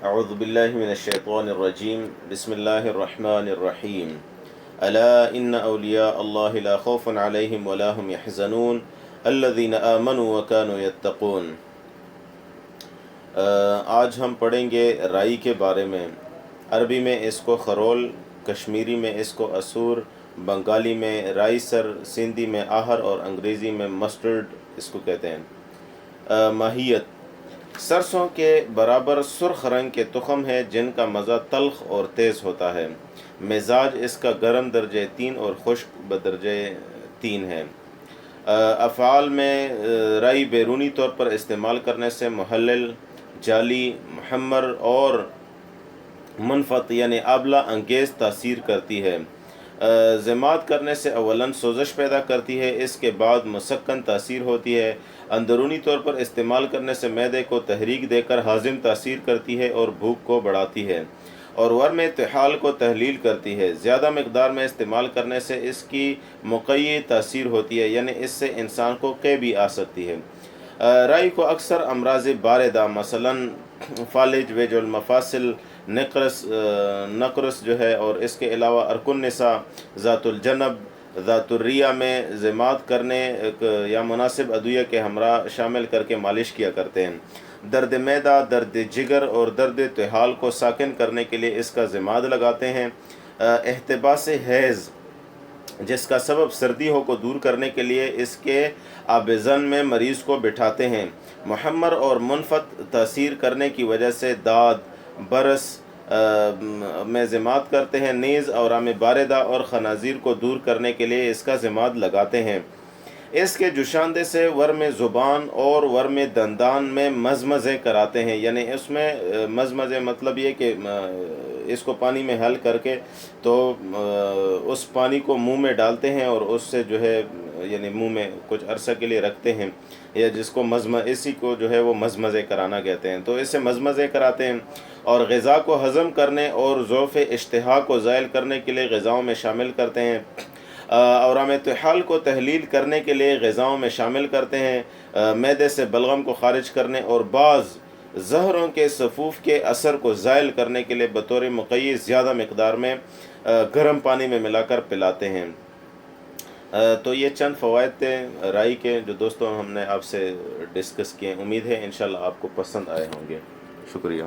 اعوذ باللہ من الشیطان الرجیم بسم اللہ الرحمن الرحیم الا ان اولیاء اللہ لا خوف علیہم ولا هم يحزنون الذین آمنوا وكانوا يتقون۔ آج ہم پڑھیں گے رائی کے بارے میں۔ عربی میں اس کو خرول، کشمیری میں اس کو اسور، بنگالی میں رائی سر، سندھی میں آہر اور انگریزی میں مسٹرڈ اس کو کہتے ہیں۔ ماہیت: سرسوں کے برابر سرخ رنگ کے تخم ہے جن کا مزہ تلخ اور تیز ہوتا ہے۔ مزاج اس کا گرم درجہ 3 اور خشک بدرجہ 3 ہے۔ افعال میں رائی بیرونی طور پر استعمال کرنے سے محلل، جعلی، محمر اور منفت یعنی آبلہ انگیز تاثیر کرتی ہے۔ ضماد کرنے سے اولاً سوزش پیدا کرتی ہے، اس کے بعد مسکن تاثیر ہوتی ہے۔ اندرونی طور پر استعمال کرنے سے معدے کو تحریک دے کر ہاضم تاثیر کرتی ہے اور بھوک کو بڑھاتی ہے اور ورم طحال کو تحلیل کرتی ہے۔ زیادہ مقدار میں استعمال کرنے سے اس کی مقیع تاثیر ہوتی ہے، یعنی اس سے انسان کو قے بھی آ سکتی ہے۔ رائی کو اکثر امراض باردہ مثلاً فالج، ویج المفاصل، نقرس جو ہے، اور اس کے علاوہ ارک النساء، ذات الجنب، ذات الریہ میں ضماد کرنے یا مناسب ادویہ کے ہمراہ شامل کر کے مالش کیا کرتے ہیں۔ درد معدہ، درد جگر اور درد طحال کو ساکن کرنے کے لیے اس کا ضماد لگاتے ہیں۔ احتباس حیض جس کا سبب سردی ہو کو دور کرنے کے لیے اس کے آبزن میں مریض کو بٹھاتے ہیں۔ محمر اور منفت تاثیر کرنے کی وجہ سے داد، برس میں ضماد کرتے ہیں۔ نیز اورام باردہ اور خنازیر کو دور کرنے کے لیے اس کا ضماد لگاتے ہیں۔ اس کے جوشاندے سے ورم زبان اور ورم دندان میں مزمزے کراتے ہیں، یعنی اس میں مزمزے مطلب یہ کہ اس کو پانی میں حل کر کے تو اس پانی کو منہ میں ڈالتے ہیں اور اس سے جو ہے یعنی منہ میں کچھ عرصہ کے لیے رکھتے ہیں، یا جس کو اسی کو جو ہے وہ مزمزے کرانا کہتے ہیں، تو اس سے مزمزے کراتے ہیں۔ اور غذا کو ہضم کرنے اور ضعف اشتہا کو زائل کرنے کے لیے غذاؤں میں شامل کرتے ہیں۔ اورام طحال کو تحلیل کرنے کے لیے غذاؤں میں شامل کرتے ہیں۔ معدے سے بلغم کو خارج کرنے اور بعض زہروں کے صفوف کے اثر کو زائل کرنے کے لیے بطور مقیع زیادہ مقدار میں گرم پانی میں ملا کر پلاتے ہیں۔ تو یہ چند فوائد تھے رائی کے جو دوستوں ہم نے آپ سے ڈسکس کیے۔ امید ہے انشاءاللہ آپ کو پسند آئے ہوں گے۔ شکریہ۔